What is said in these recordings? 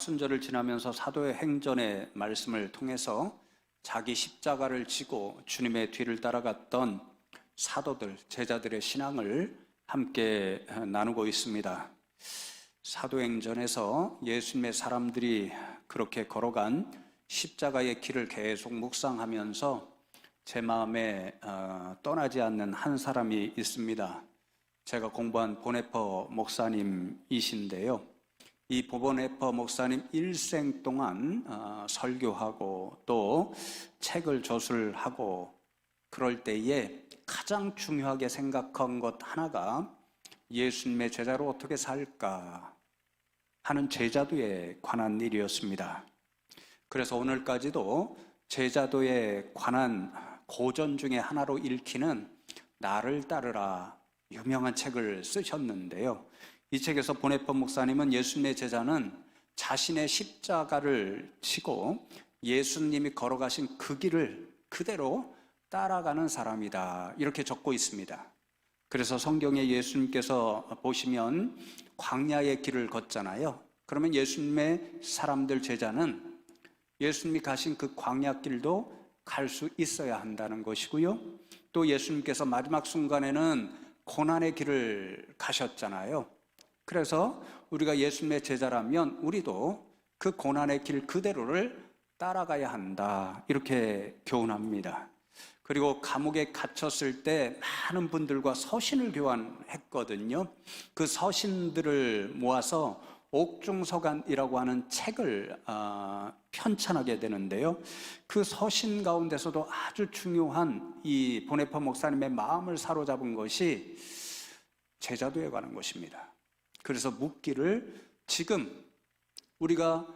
사순절을 지나면서 사도의 행전의 말씀을 통해서 자기 십자가를 지고 주님의 뒤를 따라갔던 사도들, 제자들의 신앙을 함께 나누고 있습니다. 사도행전에서 예수님의 사람들이 그렇게 걸어간 십자가의 길을 계속 묵상하면서 제 마음에 떠나지 않는 한 사람이 있습니다. 제가 공부한 보네퍼 목사님이신데요. 이 보네퍼 목사님 일생 동안 설교하고 또 책을 저술하고 그럴 때에 가장 중요하게 생각한 것 하나가 예수님의 제자로 어떻게 살까 하는 제자도에 관한 일이었습니다. 그래서 오늘까지도 제자도에 관한 고전 중에 하나로 읽히는 나를 따르라 유명한 책을 쓰셨는데요. 이 책에서 보네퍼 목사님은 예수님의 제자는 자신의 십자가를 지고 예수님이 걸어가신 그 길을 그대로 따라가는 사람이다 이렇게 적고 있습니다. 그래서 성경에 예수님께서 보시면 광야의 길을 걷잖아요. 그러면 예수님의 사람들 제자는 예수님이 가신 그 광야길도 갈 수 있어야 한다는 것이고요. 또 예수님께서 마지막 순간에는 고난의 길을 가셨잖아요. 그래서 우리가 예수님의 제자라면 우리도 그 고난의 길 그대로를 따라가야 한다 이렇게 교훈합니다. 그리고 감옥에 갇혔을 때 많은 분들과 서신을 교환했거든요. 그 서신들을 모아서 옥중서간이라고 하는 책을 편찬하게 되는데요. 그 서신 가운데서도 아주 중요한 이 보네퍼 목사님의 마음을 사로잡은 것이 제자도에 관한 것입니다. 그래서 묻기를 지금 우리가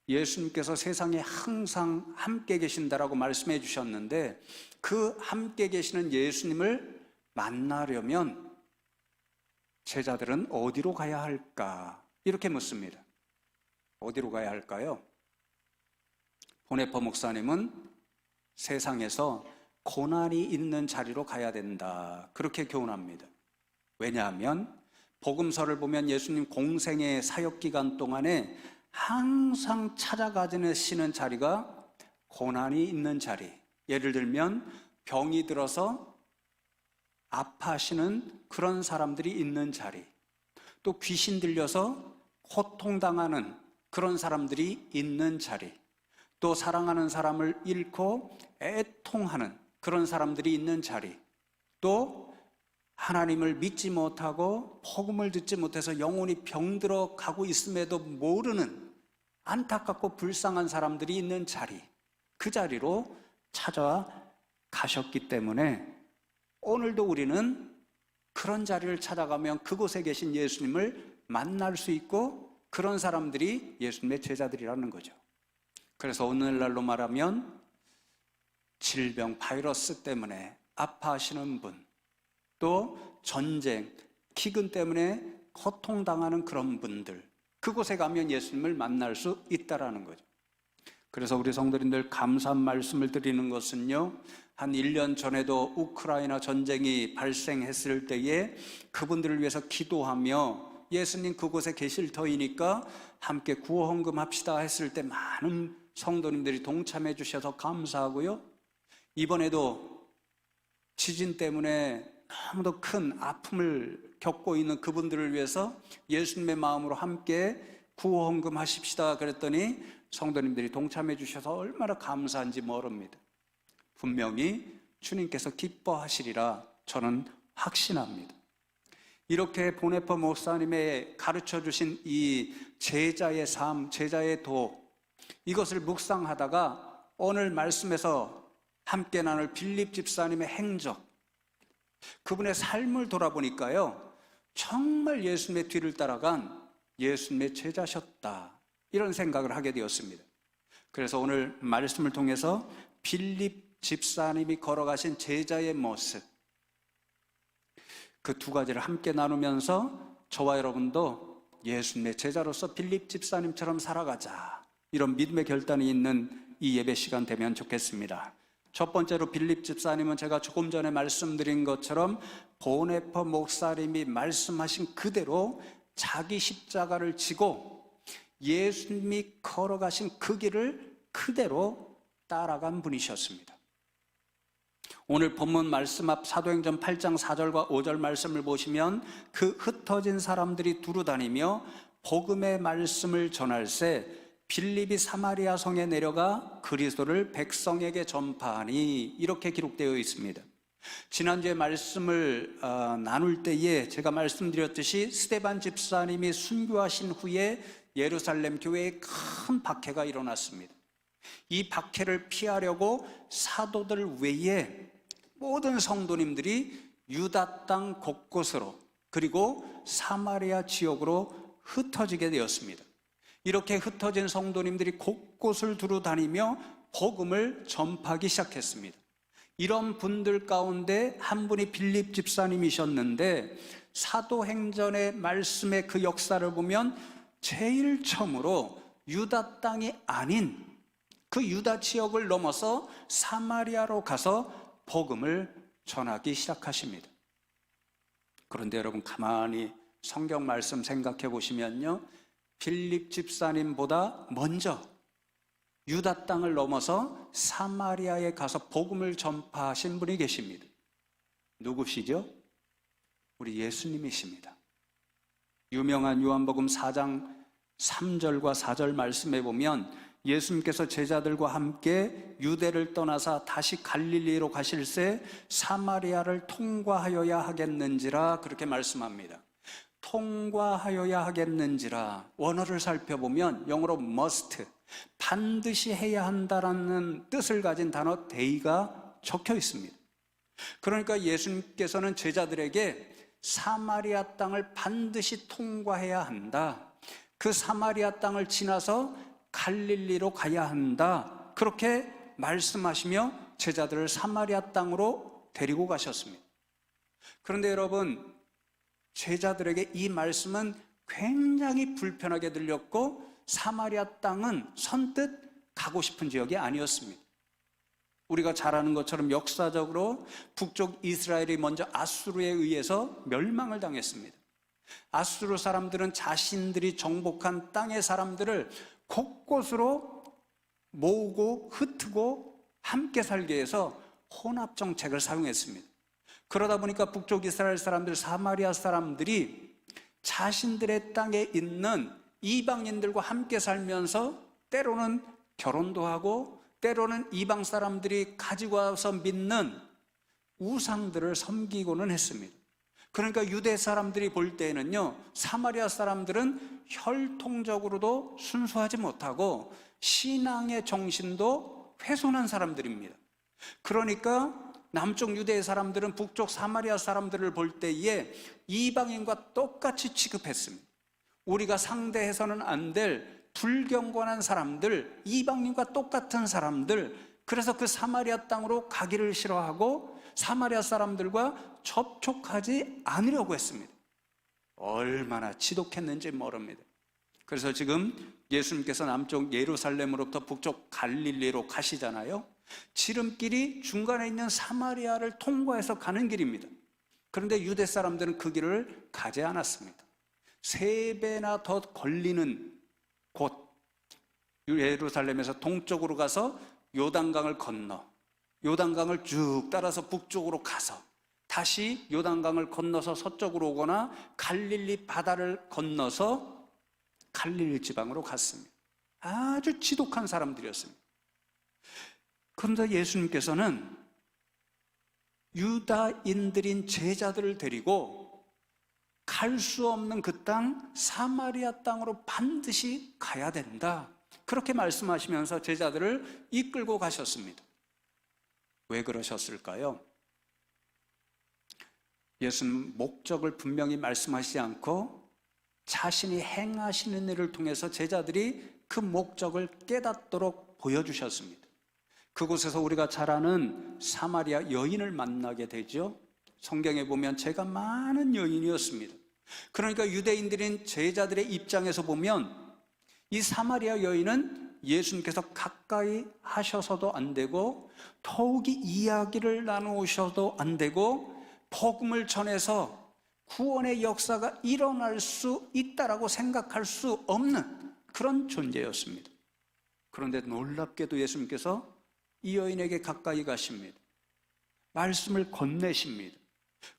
예수님께서 세상에 항상 함께 계신다라고 말씀해 주셨는데 그 함께 계시는 예수님을 만나려면 제자들은 어디로 가야 할까? 이렇게 묻습니다. 어디로 가야 할까요? 보네퍼 목사님은 세상에서 고난이 있는 자리로 가야 된다 그렇게 교훈합니다. 왜냐하면 복음서를 보면 예수님 공생의 사역기간 동안에 항상 찾아가시는 자리가 고난이 있는 자리, 예를 들면 병이 들어서 아파하시는 그런 사람들이 있는 자리, 또 귀신 들려서 고통당하는 그런 사람들이 있는 자리, 또 사랑하는 사람을 잃고 애통하는 그런 사람들이 있는 자리, 또 하나님을 믿지 못하고 복음을 듣지 못해서 영혼이 병들어 가고 있음에도 모르는 안타깝고 불쌍한 사람들이 있는 자리, 그 자리로 찾아가셨기 때문에 오늘도 우리는 그런 자리를 찾아가면 그곳에 계신 예수님을 만날 수 있고 그런 사람들이 예수님의 제자들이라는 거죠. 그래서 오늘날로 말하면 질병, 바이러스 때문에 아파하시는 분, 또 전쟁, 기근 때문에 고통당하는 그런 분들, 그곳에 가면 예수님을 만날 수 있다라는 거죠. 그래서 우리 성도님들 감사한 말씀을 드리는 것은요, 한 1년 전에도 우크라이나 전쟁이 발생했을 때에 그분들을 위해서 기도하며 예수님 그곳에 계실 터이니까 함께 구호 헌금합시다 했을 때 많은 성도님들이 동참해 주셔서 감사하고요. 이번에도 지진 때문에 너무도 큰 아픔을 겪고 있는 그분들을 위해서 예수님의 마음으로 함께 구호 헌금하십시다 그랬더니 성도님들이 동참해 주셔서 얼마나 감사한지 모릅니다. 분명히 주님께서 기뻐하시리라 저는 확신합니다. 이렇게 보네퍼 목사님의 가르쳐 주신 이 제자의 삶, 제자의 도, 이것을 묵상하다가 오늘 말씀에서 함께 나눌 빌립 집사님의 행적, 그분의 삶을 돌아보니까요, 정말 예수님의 뒤를 따라간 예수님의 제자셨다 이런 생각을 하게 되었습니다. 그래서 오늘 말씀을 통해서 빌립 집사님이 걸어가신 제자의 모습, 그 두 가지를 함께 나누면서 저와 여러분도 예수님의 제자로서 빌립 집사님처럼 살아가자, 이런 믿음의 결단이 있는 이 예배 시간 되면 좋겠습니다. 첫 번째로 빌립 집사님은 제가 조금 전에 말씀드린 것처럼 보네퍼 목사님이 말씀하신 그대로 자기 십자가를 지고 예수님이 걸어가신 그 길을 그대로 따라간 분이셨습니다. 오늘 본문 말씀 앞 사도행전 8장 4절과 5절 말씀을 보시면 그 흩어진 사람들이 두루다니며 복음의 말씀을 전할새 빌립이 사마리아 성에 내려가 그리스도를 백성에게 전파하니, 이렇게 기록되어 있습니다. 지난주에 말씀을 나눌 때에 제가 말씀드렸듯이 스데반 집사님이 순교하신 후에 예루살렘 교회에 큰 박해가 일어났습니다. 이 박해를 피하려고 사도들 외에 모든 성도님들이 유다 땅 곳곳으로 그리고 사마리아 지역으로 흩어지게 되었습니다. 이렇게 흩어진 성도님들이 곳곳을 두루 다니며 복음을 전파하기 시작했습니다. 이런 분들 가운데 한 분이 빌립 집사님이셨는데, 사도행전의 말씀의 그 역사를 보면 제일 처음으로 유다 땅이 아닌 그 유다 지역을 넘어서 사마리아로 가서 복음을 전하기 시작하십니다. 그런데 여러분, 가만히 성경 말씀 생각해 보시면요, 빌립 집사님보다 먼저 유다 땅을 넘어서 사마리아에 가서 복음을 전파하신 분이 계십니다. 누구시죠? 우리 예수님이십니다. 유명한 요한복음 4장 3절과 4절 말씀에 보면 예수님께서 제자들과 함께 유대를 떠나사 다시 갈릴리로 가실새 사마리아를 통과하여야 하겠는지라, 그렇게 말씀합니다. 통과하여야 하겠는지라, 원어를 살펴보면 영어로 must, 반드시 해야 한다라는 뜻을 가진 단어 데이가 적혀 있습니다. 그러니까 예수님께서는 제자들에게 사마리아 땅을 반드시 통과해야 한다, 그 사마리아 땅을 지나서 갈릴리로 가야 한다, 그렇게 말씀하시며 제자들을 사마리아 땅으로 데리고 가셨습니다. 그런데 여러분, 제자들에게 이 말씀은 굉장히 불편하게 들렸고 사마리아 땅은 선뜻 가고 싶은 지역이 아니었습니다. 우리가 잘 아는 것처럼 역사적으로 북쪽 이스라엘이 먼저 아수르에 의해서 멸망을 당했습니다. 아수르 사람들은 자신들이 정복한 땅의 사람들을 곳곳으로 모으고 흩고 함께 살게 해서 혼합 정책을 사용했습니다. 그러다 보니까 북쪽 이스라엘 사람들, 사마리아 사람들이 자신들의 땅에 있는 이방인들과 함께 살면서 때로는 결혼도 하고 때로는 이방 사람들이 가지고 와서 믿는 우상들을 섬기고는 했습니다. 그러니까 유대 사람들이 볼 때에는요, 사마리아 사람들은 혈통적으로도 순수하지 못하고 신앙의 정신도 훼손한 사람들입니다. 그러니까 남쪽 유대의 사람들은 북쪽 사마리아 사람들을 볼 때에 이방인과 똑같이 취급했습니다. 우리가 상대해서는 안 될 불경건한 사람들, 이방인과 똑같은 사람들, 그래서 그 사마리아 땅으로 가기를 싫어하고 사마리아 사람들과 접촉하지 않으려고 했습니다. 얼마나 지독했는지 모릅니다. 그래서 지금 예수님께서 남쪽 예루살렘으로부터 북쪽 갈릴리로 가시잖아요. 지름길이 중간에 있는 사마리아를 통과해서 가는 길입니다. 그런데 유대 사람들은 그 길을 가지 않았습니다. 3배나 더 걸리는 곳, 예루살렘에서 동쪽으로 가서 요단강을 건너 요단강을 쭉 따라서 북쪽으로 가서 다시 요단강을 건너서 서쪽으로 오거나 갈릴리 바다를 건너서 갈릴리 지방으로 갔습니다. 아주 지독한 사람들이었습니다. 그런데 예수님께서는 유다인들인 제자들을 데리고 갈 수 없는 그 땅 사마리아 땅으로 반드시 가야 된다, 그렇게 말씀하시면서 제자들을 이끌고 가셨습니다. 왜 그러셨을까요? 예수는 목적을 분명히 말씀하시지 않고 자신이 행하시는 일을 통해서 제자들이 그 목적을 깨닫도록 보여주셨습니다. 그곳에서 우리가 잘 아는 사마리아 여인을 만나게 되죠. 성경에 보면 제가 많은 여인이었습니다. 그러니까 유대인들인 제자들의 입장에서 보면 이 사마리아 여인은 예수님께서 가까이 하셔서도 안 되고 더욱이 이야기를 나누셔도 안 되고 복음을 전해서 구원의 역사가 일어날 수 있다라고 생각할 수 없는 그런 존재였습니다. 그런데 놀랍게도 예수님께서 이 여인에게 가까이 가십니다. 말씀을 건네십니다.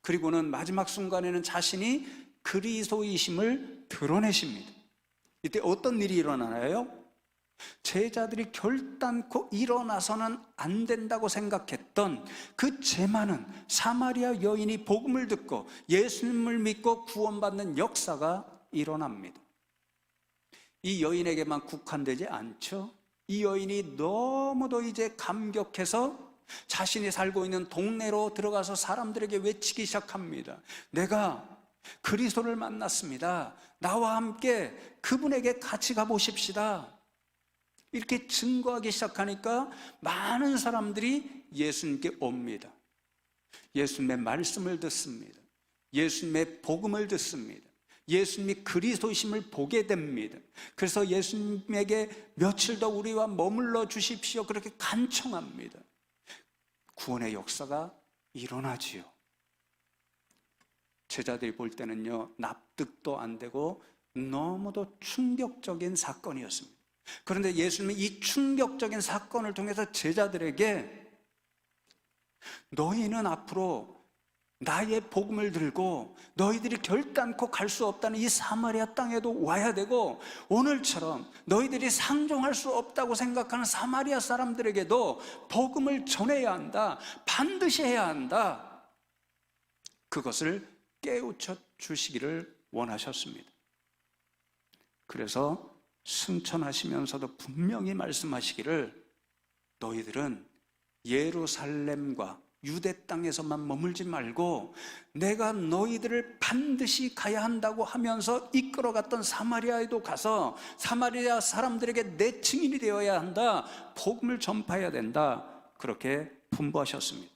그리고는 마지막 순간에는 자신이 그리스도이심을 드러내십니다. 이때 어떤 일이 일어나나요? 제자들이 결단코 일어나서는 안 된다고 생각했던 그 죄 많은 사마리아 여인이 복음을 듣고 예수님을 믿고 구원받는 역사가 일어납니다. 이 여인에게만 국한되지 않죠. 이 여인이 너무도 이제 감격해서 자신이 살고 있는 동네로 들어가서 사람들에게 외치기 시작합니다. 내가 그리스도를 만났습니다. 나와 함께 그분에게 같이 가보십시다. 이렇게 증거하기 시작하니까 많은 사람들이 예수님께 옵니다. 예수님의 말씀을 듣습니다. 예수님의 복음을 듣습니다. 예수님이 그리스도이심을 보게 됩니다. 그래서 예수님에게 며칠 더 우리와 머물러 주십시오. 그렇게 간청합니다. 구원의 역사가 일어나지요. 제자들이 볼 때는요, 납득도 안 되고 너무도 충격적인 사건이었습니다. 그런데 예수님이 이 충격적인 사건을 통해서 제자들에게 너희는 앞으로 나의 복음을 들고 너희들이 결단코 갈 수 없다는 이 사마리아 땅에도 와야 되고, 오늘처럼 너희들이 상종할 수 없다고 생각하는 사마리아 사람들에게도 복음을 전해야 한다. 반드시 해야 한다. 그것을 깨우쳐 주시기를 원하셨습니다. 그래서 승천하시면서도 분명히 말씀하시기를 너희들은 예루살렘과 유대 땅에서만 머물지 말고 내가 너희들을 반드시 가야 한다고 하면서 이끌어갔던 사마리아에도 가서 사마리아 사람들에게 내 증인이 되어야 한다. 복음을 전파해야 된다. 그렇게 분부하셨습니다.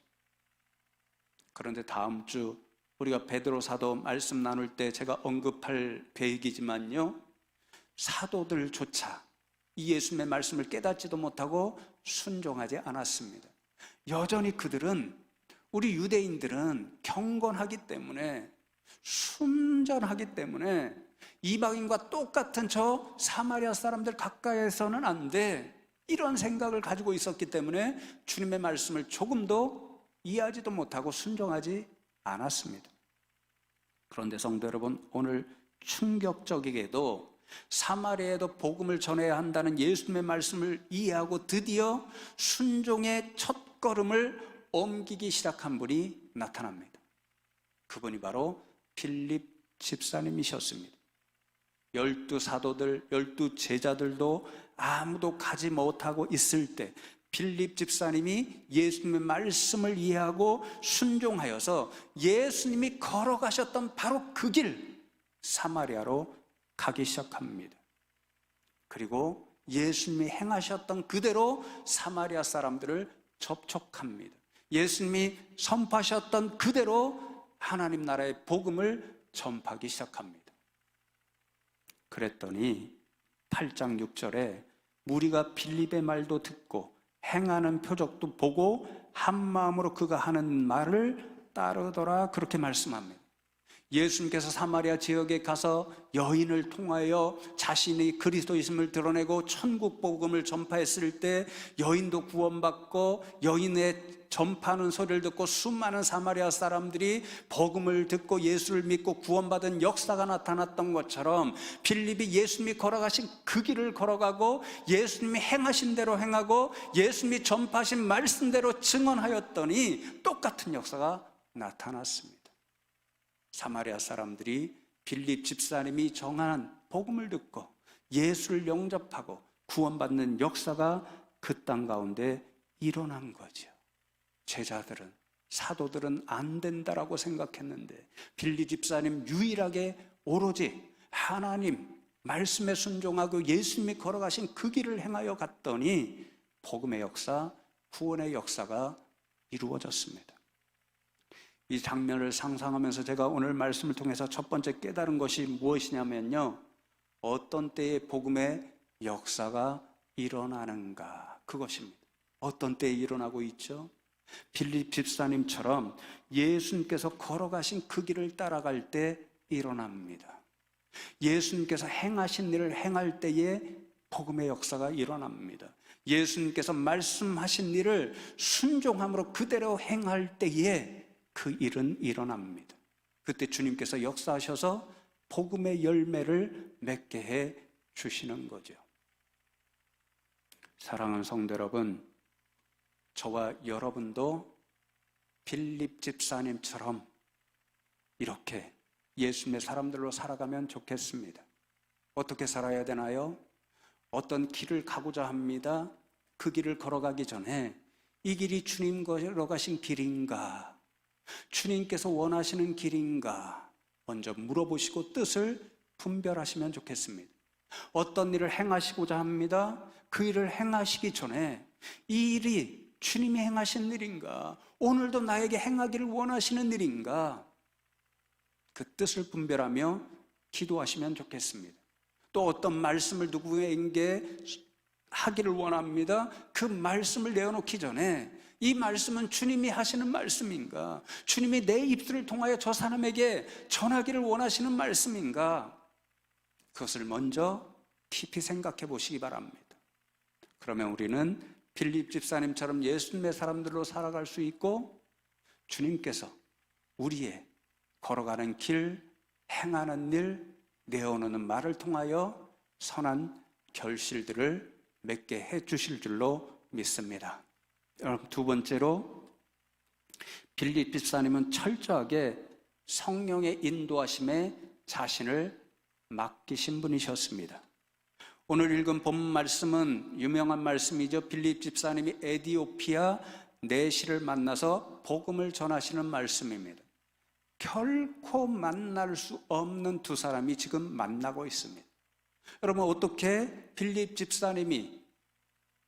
그런데 다음 주 우리가 베드로 사도 말씀 나눌 때 제가 언급할 계획이지만요, 사도들조차 이 예수님의 말씀을 깨닫지도 못하고 순종하지 않았습니다. 여전히 그들은, 우리 유대인들은 경건하기 때문에, 순전하기 때문에 이방인과 똑같은 저 사마리아 사람들 가까이에서는 안 돼, 이런 생각을 가지고 있었기 때문에 주님의 말씀을 조금도 이해하지도 못하고 순종하지 않았습니다. 그런데 성도 여러분, 오늘 충격적이게도 사마리아에도 복음을 전해야 한다는 예수님의 말씀을 이해하고 드디어 순종의 첫걸음을 옮기기 시작한 분이 나타납니다. 그분이 바로 빌립 집사님이셨습니다. 12 사도들, 12 제자들도 아무도 가지 못하고 있을 때 빌립 집사님이 예수님의 말씀을 이해하고 순종하여서 예수님이 걸어가셨던 바로 그 길, 사마리아로 가기 시작합니다. 그리고 예수님이 행하셨던 그대로 사마리아 사람들을 접촉합니다. 예수님이 선포하셨던 그대로 하나님 나라의 복음을 전파하기 시작합니다. 그랬더니 8장 6절에 무리가 빌립의 말도 듣고 행하는 표적도 보고 한 마음으로 그가 하는 말을 따르더라, 그렇게 말씀합니다. 예수님께서 사마리아 지역에 가서 여인을 통하여 자신이 그리스도이심을 드러내고 천국 복음을 전파했을 때 여인도 구원받고, 여인의 전파하는 소리를 듣고 수많은 사마리아 사람들이 복음을 듣고 예수를 믿고 구원받은 역사가 나타났던 것처럼 빌립이 예수님이 걸어가신 그 길을 걸어가고 예수님이 행하신 대로 행하고 예수님이 전파하신 말씀대로 증언하였더니 똑같은 역사가 나타났습니다. 사마리아 사람들이 빌립 집사님이 정한 복음을 듣고 예수를 영접하고 구원받는 역사가 그 땅 가운데 일어난 거죠. 제자들은, 사도들은 안 된다라고 생각했는데 빌립 집사님 유일하게 오로지 하나님 말씀에 순종하고 예수님이 걸어가신 그 길을 행하여 갔더니 복음의 역사, 구원의 역사가 이루어졌습니다. 이 장면을 상상하면서 제가 오늘 말씀을 통해서 첫 번째 깨달은 것이 무엇이냐면요, 어떤 때에 복음의 역사가 일어나는가, 그것입니다. 어떤 때에 일어나고 있죠? 빌립 집사님처럼 예수님께서 걸어가신 그 길을 따라갈 때 일어납니다. 예수님께서 행하신 일을 행할 때에 복음의 역사가 일어납니다. 예수님께서 말씀하신 일을 순종함으로 그대로 행할 때에 그 일은 일어납니다. 그때 주님께서 역사하셔서 복음의 열매를 맺게 해 주시는 거죠. 사랑하는 성도 여러분, 저와 여러분도 빌립 집사님처럼 이렇게 예수님의 사람들로 살아가면 좋겠습니다. 어떻게 살아야 되나요? 어떤 길을 가고자 합니다. 그 길을 걸어가기 전에 이 길이 주님 걸어가신 길인가? 주님께서 원하시는 길인가? 먼저 물어보시고 뜻을 분별하시면 좋겠습니다. 어떤 일을 행하시고자 합니다. 그 일을 행하시기 전에 이 일이 주님이 행하신 일인가? 오늘도 나에게 행하기를 원하시는 일인가? 그 뜻을 분별하며 기도하시면 좋겠습니다. 또 어떤 말씀을 누구에게 하기를 원합니다. 그 말씀을 내어놓기 전에 이 말씀은 주님이 하시는 말씀인가? 주님이 내 입술을 통하여 저 사람에게 전하기를 원하시는 말씀인가? 그것을 먼저 깊이 생각해 보시기 바랍니다. 그러면 우리는 빌립 집사님처럼 예수님의 사람들로 살아갈 수 있고 주님께서 우리의 걸어가는 길, 행하는 일, 내어놓는 말을 통하여 선한 결실들을 맺게 해 주실 줄로 믿습니다. 여러분, 두 번째로 빌립 집사님은 철저하게 성령의 인도하심에 자신을 맡기신 분이셨습니다. 오늘 읽은 본 말씀은 유명한 말씀이죠. 빌립 집사님이 에디오피아 내시를 만나서 복음을 전하시는 말씀입니다. 결코 만날 수 없는 두 사람이 지금 만나고 있습니다. 여러분, 어떻게 빌립 집사님이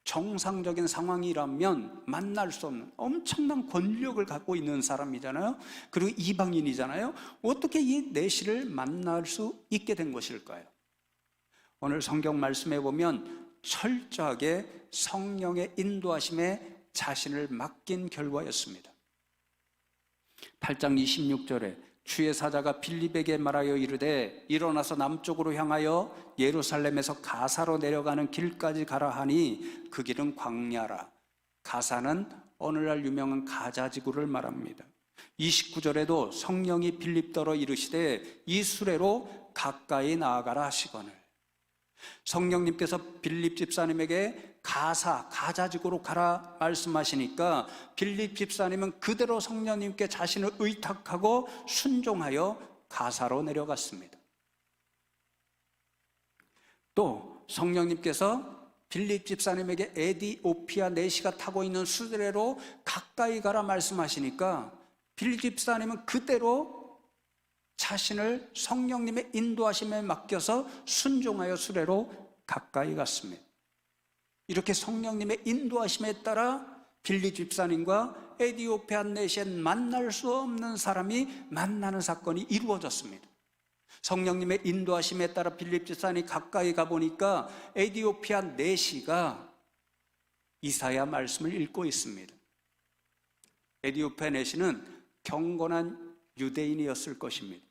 정상적인 상황이라면 만날 수 없는 엄청난 권력을 갖고 있는 사람이잖아요. 그리고 이방인이잖아요. 어떻게 이 내시를 만날 수 있게 된 것일까요? 오늘 성경 말씀에 보면 철저하게 성령의 인도하심에 자신을 맡긴 결과였습니다. 8장 26절에 주의 사자가 빌립에게 말하여 이르되 일어나서 남쪽으로 향하여 예루살렘에서 가사로 내려가는 길까지 가라 하니 그 길은 광야라. 가사는 오늘날 유명한 가자지구를 말합니다. 29절에도 성령이 빌립더러 이르시되 이 수레로 가까이 나아가라 하시거늘. 성령님께서 빌립 집사님에게 가자지구로 가라 말씀하시니까 빌립 집사님은 그대로 성령님께 자신을 의탁하고 순종하여 가사로 내려갔습니다. 또 성령님께서 빌립 집사님에게 에디오피아 내시가 타고 있는 수레로 가까이 가라 말씀하시니까 빌립 집사님은 그대로 자신을 성령님의 인도하심에 맡겨서 순종하여 수레로 가까이 갔습니다. 이렇게 성령님의 인도하심에 따라 빌립 집사님과 에디오피아 내시엔 만날 수 없는 사람이 만나는 사건이 이루어졌습니다. 성령님의 인도하심에 따라 빌립 집사님이 가까이 가보니까 에디오피아 내시가 이사야 말씀을 읽고 있습니다. 에디오피아 내시는 경건한 유대인이었을 것입니다.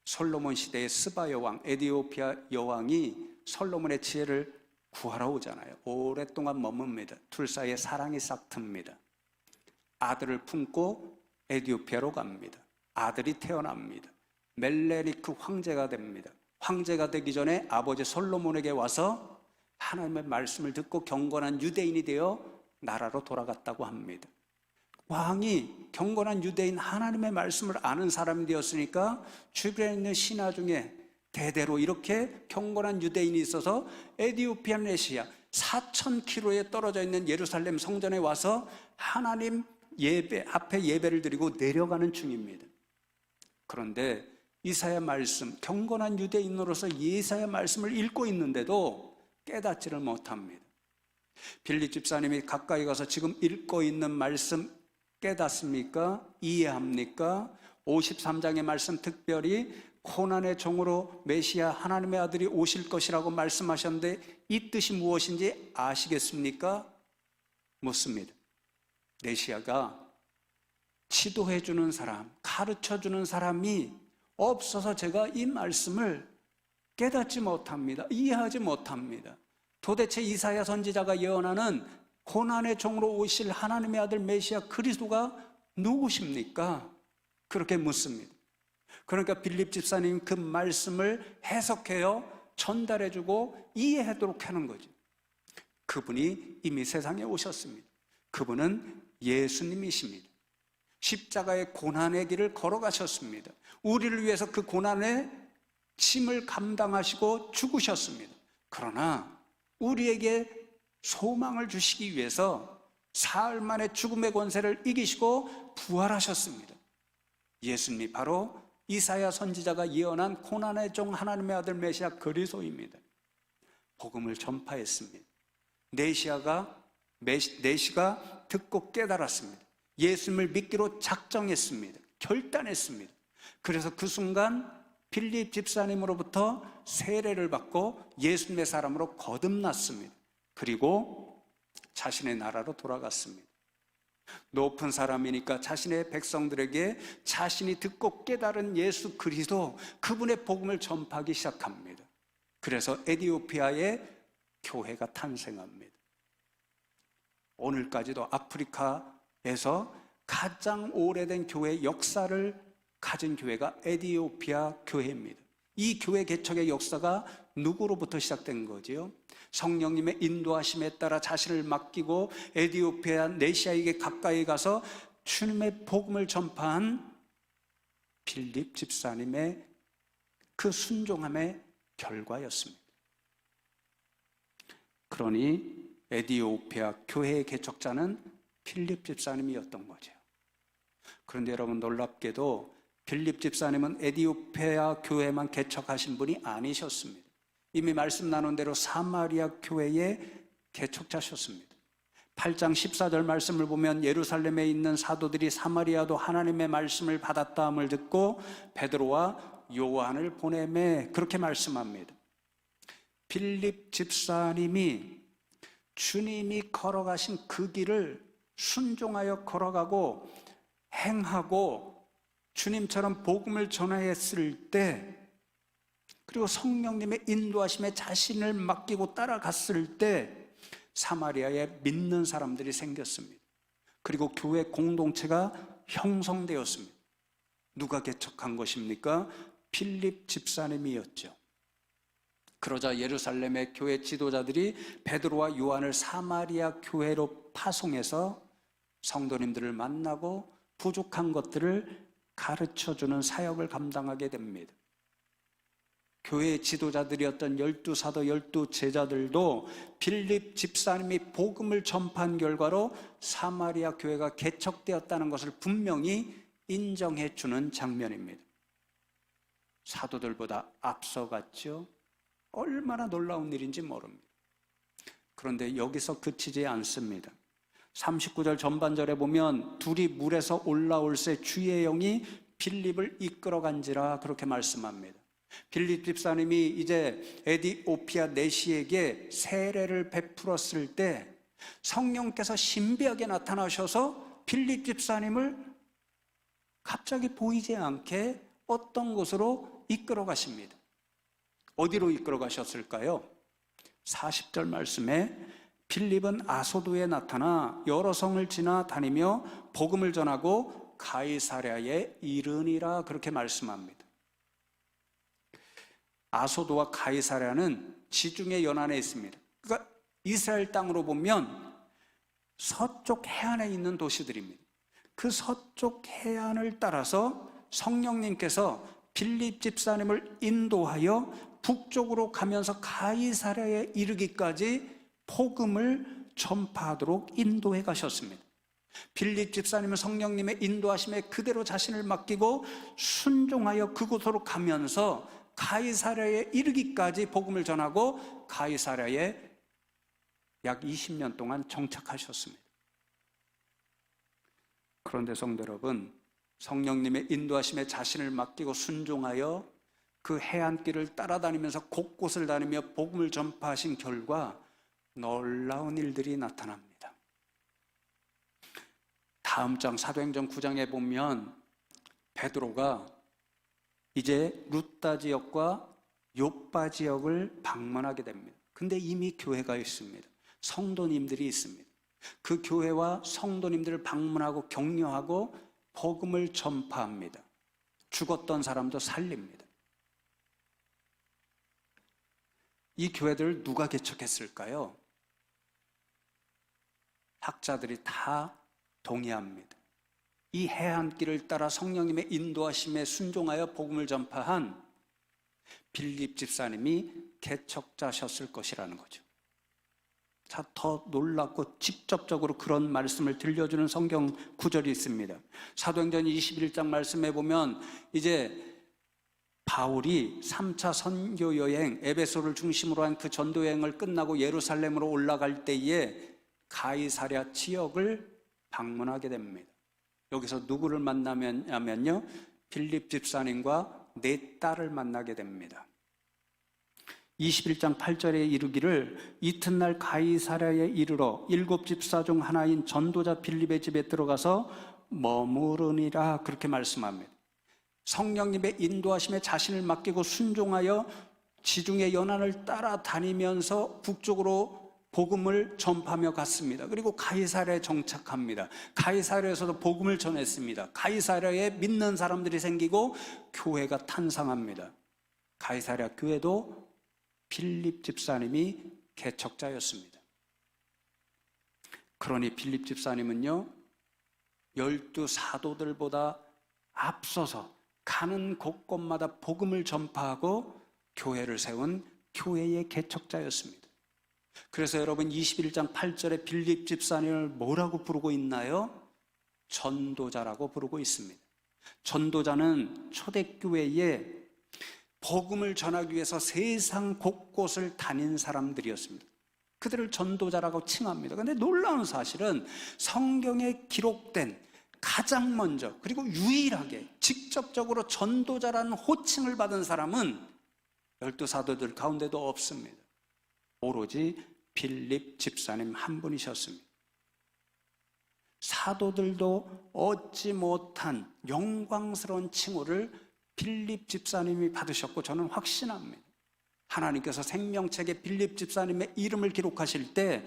솔로몬 시대의 스바 여왕, 에디오피아 여왕이 솔로몬의 지혜를 구하러 오잖아요. 오랫동안 머뭅니다. 둘 사이에 사랑이 싹틉니다. 아들을 품고 에디오피아로 갑니다. 아들이 태어납니다. 멜레니크 황제가 됩니다. 황제가 되기 전에 아버지 솔로몬에게 와서 하나님의 말씀을 듣고 경건한 유대인이 되어 나라로 돌아갔다고 합니다. 왕이 경건한 유대인 하나님의 말씀을 아는 사람이 되었으니까 주변에 있는 신하 중에 대대로 이렇게 경건한 유대인이 있어서 에디오피아 내시야 4,000km에 떨어져 있는 예루살렘 성전에 와서 하나님 예배 앞에 예배를 드리고 내려가는 중입니다. 그런데 이사야 말씀, 경건한 유대인으로서 이사야 말씀을 읽고 있는데도 깨닫지를 못합니다. 빌립 집사님이 가까이 가서 지금 읽고 있는 말씀 깨닫습니까? 이해합니까? 53장의 말씀 특별히 고난의 종으로 메시아 하나님의 아들이 오실 것이라고 말씀하셨는데 이 뜻이 무엇인지 아시겠습니까? 묻습니다. 메시아가 지도해 주는 사람, 가르쳐 주는 사람이 없어서 제가 이 말씀을 깨닫지 못합니다. 이해하지 못합니다. 도대체 이사야 선지자가 예언하는 고난의 종으로 오실 하나님의 아들 메시아 그리스도가 누구십니까? 그렇게 묻습니다. 그러니까 빌립 집사님 그 말씀을 해석해요, 전달해주고 이해하도록 하는 거죠. 그분이 이미 세상에 오셨습니다. 그분은 예수님이십니다. 십자가의 고난의 길을 걸어가셨습니다. 우리를 위해서 그 고난의 짐을 감당하시고 죽으셨습니다. 그러나 우리에게 소망을 주시기 위해서 사흘 만에 죽음의 권세를 이기시고 부활하셨습니다. 예수님이 바로 이사야 선지자가 예언한 고난의 종 하나님의 아들 메시아 그리스도입니다. 복음을 전파했습니다. 내시가 듣고 깨달았습니다. 예수님을 믿기로 작정했습니다. 결단했습니다. 그래서 그 순간 빌립 집사님으로부터 세례를 받고 예수님의 사람으로 거듭났습니다. 그리고 자신의 나라로 돌아갔습니다. 높은 사람이니까 자신의 백성들에게 자신이 듣고 깨달은 예수 그리스도, 그분의 복음을 전파하기 시작합니다. 그래서 에티오피아에 교회가 탄생합니다. 오늘까지도 아프리카에서 가장 오래된 교회 역사를 가진 교회가 에티오피아 교회입니다. 이 교회 개척의 역사가 누구로부터 시작된 거지요? 성령님의 인도하심에 따라 자신을 맡기고 에티오피아 내시아에게 가까이 가서 주님의 복음을 전파한 빌립 집사님의 그 순종함의 결과였습니다. 그러니 에티오피아 교회의 개척자는 빌립 집사님이었던 거죠. 그런데 여러분, 놀랍게도 빌립 집사님은 에티오피아 교회만 개척하신 분이 아니셨습니다. 이미 말씀 나눈 대로 사마리아 교회의 개척자셨습니다. 8장 14절 말씀을 보면 예루살렘에 있는 사도들이 사마리아도 하나님의 말씀을 받았다함을 듣고 베드로와 요한을 보내매, 그렇게 말씀합니다. 빌립 집사님이 주님이 걸어가신 그 길을 순종하여 걸어가고 행하고 주님처럼 복음을 전하였을 때, 그리고 성령님의 인도하심에 자신을 맡기고 따라갔을 때 사마리아에 믿는 사람들이 생겼습니다. 그리고 교회 공동체가 형성되었습니다. 누가 개척한 것입니까? 빌립 집사님이었죠. 그러자 예루살렘의 교회 지도자들이 베드로와 요한을 사마리아 교회로 파송해서 성도님들을 만나고 부족한 것들을 가르쳐주는 사역을 감당하게 됩니다. 교회의 지도자들이었던 12사도 12제자들도 빌립 집사님이 복음을 전파한 결과로 사마리아 교회가 개척되었다는 것을 분명히 인정해 주는 장면입니다. 사도들보다 앞서갔죠. 얼마나 놀라운 일인지 모릅니다. 그런데 여기서 그치지 않습니다. 39절 전반절에 보면 둘이 물에서 올라올 새 주의 영이 빌립을 이끌어간지라, 그렇게 말씀합니다. 빌립 집사님이 이제 에티오피아 내시에게 세례를 베풀었을 때 성령께서 신비하게 나타나셔서 빌립 집사님을 갑자기 보이지 않게 어떤 곳으로 이끌어 가십니다. 어디로 이끌어 가셨을까요? 40절 말씀에 빌립은 아소도에 나타나 여러 성을 지나다니며 복음을 전하고 가이사랴에 이르니라, 그렇게 말씀합니다. 아소도와 가이사랴는 지중해 연안에 있습니다. 그러니까 이스라엘 땅으로 보면 서쪽 해안에 있는 도시들입니다. 그 서쪽 해안을 따라서 성령님께서 빌립 집사님을 인도하여 북쪽으로 가면서 가이사랴에 이르기까지 복음을 전파하도록 인도해 가셨습니다. 빌립 집사님은 성령님의 인도하심에 그대로 자신을 맡기고 순종하여 그곳으로 가면서 가이사랴에 이르기까지 복음을 전하고 가이사랴에 약 20년 동안 정착하셨습니다. 그런데 성도 여러분, 성령님의 인도하심에 자신을 맡기고 순종하여 그 해안길을 따라다니면서 곳곳을 다니며 복음을 전파하신 결과 놀라운 일들이 나타납니다. 다음 장 사도행전 9장에 보면 베드로가 이제 루따 지역과 요빠 지역을 방문하게 됩니다. 근데 이미 교회가 있습니다. 성도님들이 있습니다. 그 교회와 성도님들을 방문하고 격려하고 복음을 전파합니다. 죽었던 사람도 살립니다. 이 교회들을 누가 개척했을까요? 학자들이 다 동의합니다. 이 해안길을 따라 성령님의 인도하심에 순종하여 복음을 전파한 빌립 집사님이 개척자셨을 것이라는 거죠. 자, 더 놀랍고 직접적으로 그런 말씀을 들려주는 성경 구절이 있습니다. 사도행전 21장 말씀에 보면 이제 바울이 3차 선교 여행, 에베소를 중심으로 한 그 전도 여행을 끝나고 예루살렘으로 올라갈 때에 가이사랴 지역을 방문하게 됩니다. 여기서 누구를 만나면요, 빌립 집사님과 네 딸을 만나게 됩니다. 21장 8절에 이르기를 이튿날 가이사랴에 이르러 7 집사 중 하나인 전도자 빌립의 집에 들어가서 머무르니라, 그렇게 말씀합니다. 성령님의 인도하심에 자신을 맡기고 순종하여 지중해 연안을 따라다니면서 북쪽으로 복음을 전파하며 갔습니다. 그리고 가이사랴에 정착합니다. 가이사랴에서도 복음을 전했습니다. 가이사랴에 믿는 사람들이 생기고 교회가 탄생합니다. 가이사랴 교회도 빌립 집사님이 개척자였습니다. 그러니 빌립 집사님은요, 12 사도들보다 앞서서 가는 곳곳마다 복음을 전파하고 교회를 세운 교회의 개척자였습니다. 그래서 여러분 21장 8절에 빌립 집사님을 뭐라고 부르고 있나요? 전도자라고 부르고 있습니다. 전도자는 초대교회에 복음을 전하기 위해서 세상 곳곳을 다닌 사람들이었습니다. 그들을 전도자라고 칭합니다. 그런데 놀라운 사실은 성경에 기록된 가장 먼저 그리고 유일하게 직접적으로 전도자라는 호칭을 받은 사람은 12 사도들 가운데도 없습니다. 오로지 빌립 집사님 한 분이셨습니다. 사도들도 얻지 못한 영광스러운 칭호를 빌립 집사님이 받으셨고, 저는 확신합니다. 하나님께서 생명책에 빌립 집사님의 이름을 기록하실 때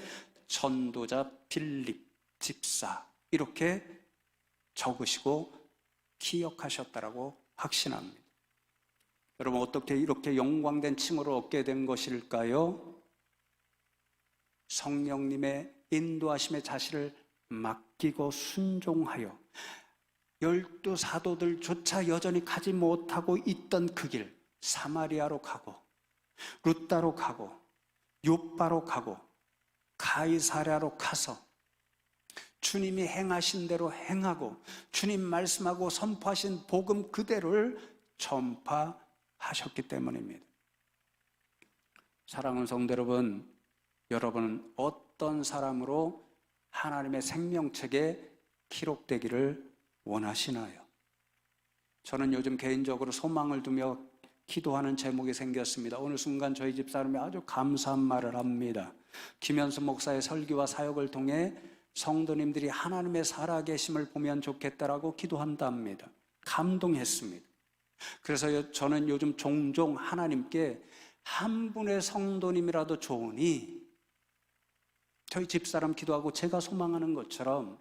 전도자 빌립 집사 이렇게 적으시고 기억하셨다라고 확신합니다. 여러분, 어떻게 이렇게 영광된 칭호를 얻게 된 것일까요? 성령님의 인도하심에 자신을 맡기고 순종하여 12 사도들조차 여전히 가지 못하고 있던 그 길, 사마리아로 가고 루따로 가고 요빠로 가고 가이사랴로 가서 주님이 행하신 대로 행하고 주님 말씀하고 선포하신 복음 그대로를 전파하셨기 때문입니다. 사랑하는 성도 여러분, 여러분은 어떤 사람으로 하나님의 생명책에 기록되기를 원하시나요? 저는 요즘 개인적으로 소망을 두며 기도하는 제목이 생겼습니다. 어느 순간 저희 집사람이 아주 감사한 말을 합니다. 김현수 목사의 설교와 사역을 통해 성도님들이 하나님의 살아계심을 보면 좋겠다라고 기도한답니다. 감동했습니다. 그래서 저는 요즘 종종 하나님께 한 분의 성도님이라도 좋으니 저희 집사람 기도하고 제가 소망하는 것처럼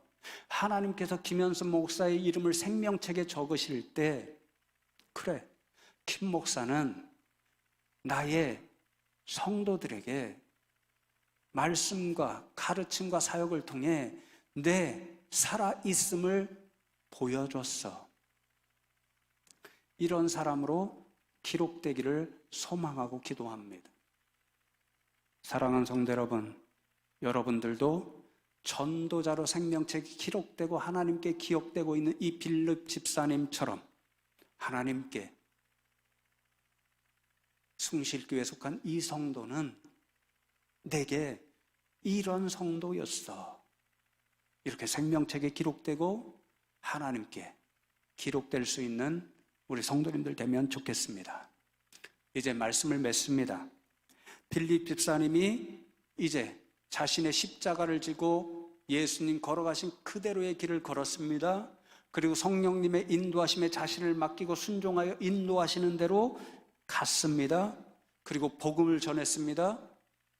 하나님께서 김현수 목사의 이름을 생명책에 적으실 때, 그래, 김 목사는 나의 성도들에게 말씀과 가르침과 사역을 통해 내 살아있음을 보여줬어. 이런 사람으로 기록되기를 소망하고 기도합니다. 사랑하는 성도 여러분, 여러분들도 전도자로 생명책이 기록되고 하나님께 기억되고 있는 이 빌립 집사님처럼 하나님께 숭실교회에 속한 이 성도는 내게 이런 성도였어, 이렇게 생명책에 기록되고 하나님께 기록될 수 있는 우리 성도님들 되면 좋겠습니다. 이제 말씀을 맺습니다. 빌립 집사님이 이제 자신의 십자가를 지고 예수님 걸어가신 그대로의 길을 걸었습니다. 그리고 성령님의 인도하심에 자신을 맡기고 순종하여 인도하시는 대로 갔습니다. 그리고 복음을 전했습니다.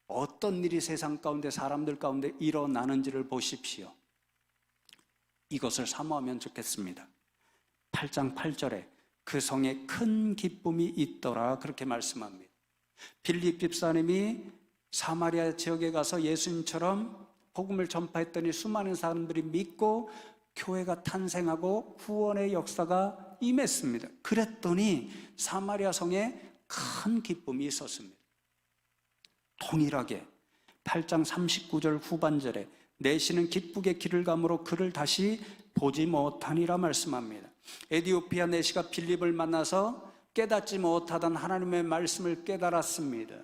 어떤 일이 세상 가운데 사람들 가운데 일어나는지를 보십시오. 이것을 사모하면 좋겠습니다. 8장 8절에 그 성에 큰 기쁨이 있더라 그렇게 말씀합니다. 빌립 집사님이 사마리아 지역에 가서 예수님처럼 복음을 전파했더니 수많은 사람들이 믿고 교회가 탄생하고 구원의 역사가 임했습니다. 그랬더니 사마리아 성에 큰 기쁨이 있었습니다. 동일하게 8장 39절 후반절에 내시는 기쁘게 길을 감으로 그를 다시 보지 못하니라 말씀합니다. 에디오피아 내시가 빌립을 만나서 깨닫지 못하던 하나님의 말씀을 깨달았습니다.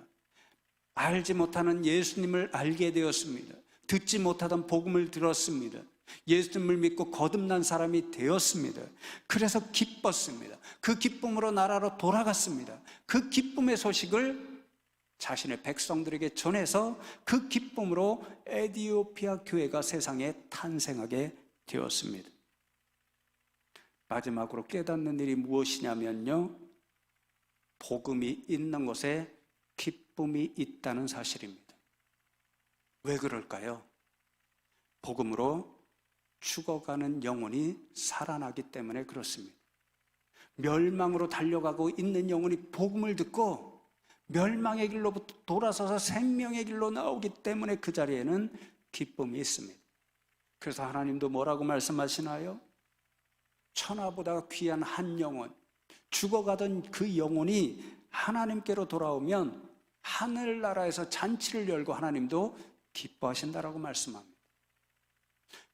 알지 못하는 예수님을 알게 되었습니다. 듣지 못하던 복음을 들었습니다. 예수님을 믿고 거듭난 사람이 되었습니다. 그래서 기뻤습니다. 그 기쁨으로 나라로 돌아갔습니다. 그 기쁨의 소식을 자신의 백성들에게 전해서 그 기쁨으로 에디오피아 교회가 세상에 탄생하게 되었습니다. 마지막으로 깨닫는 일이 무엇이냐면요, 복음이 있는 곳에 기쁨이 있다는 사실입니다. 왜 그럴까요? 복음으로 죽어가는 영혼이 살아나기 때문에 그렇습니다. 멸망으로 달려가고 있는 영혼이 복음을 듣고 멸망의 길로부터 돌아서서 생명의 길로 나오기 때문에 그 자리에는 기쁨이 있습니다. 그래서 하나님도 뭐라고 말씀하시나요? 천하보다 귀한 한 영혼, 죽어가던 그 영혼이 하나님께로 돌아오면 하늘나라에서 잔치를 열고 하나님도 기뻐하신다라고 말씀합니다.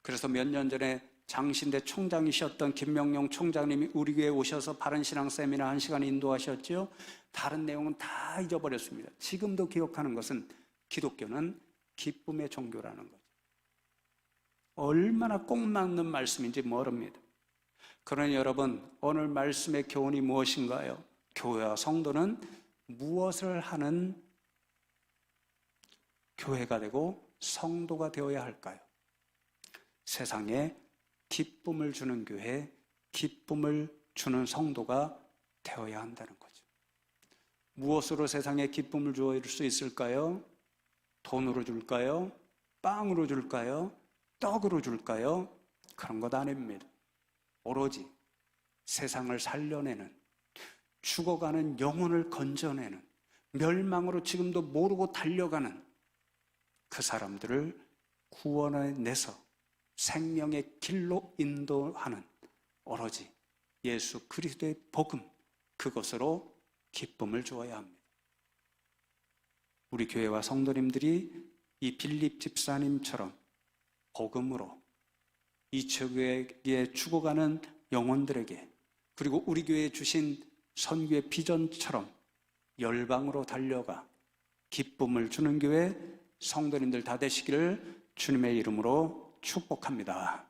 그래서 몇 년 전에 장신대 총장이셨던 김명용 총장님이 우리 교회에 오셔서 바른신앙 세미나 1시간 인도하셨죠. 다른 내용은 다 잊어버렸습니다. 지금도 기억하는 것은 기독교는 기쁨의 종교라는 거죠. 얼마나 꼭 맞는 말씀인지 모릅니다. 그러니 여러분, 오늘 말씀의 교훈이 무엇인가요? 교회와 성도는 무엇을 하는 교회가 되고 성도가 되어야 할까요? 세상에 기쁨을 주는 교회, 기쁨을 주는 성도가 되어야 한다는 거죠. 무엇으로 세상에 기쁨을 줄 수 있을까요? 돈으로 줄까요? 빵으로 줄까요? 떡으로 줄까요? 그런 것 아닙니다. 오로지 세상을 살려내는, 죽어가는 영혼을 건져내는, 멸망으로 지금도 모르고 달려가는 그 사람들을 구원해내서 생명의 길로 인도하는 오로지 예수 그리스도의 복음, 그것으로 기쁨을 주어야 합니다. 우리 교회와 성도님들이 이 빌립 집사님처럼 복음으로 이 교회에 죽어가는 영혼들에게, 그리고 우리 교회에 주신 선교의 비전처럼 열방으로 달려가 기쁨을 주는 교회 성도님들 다 되시기를 주님의 이름으로 축복합니다.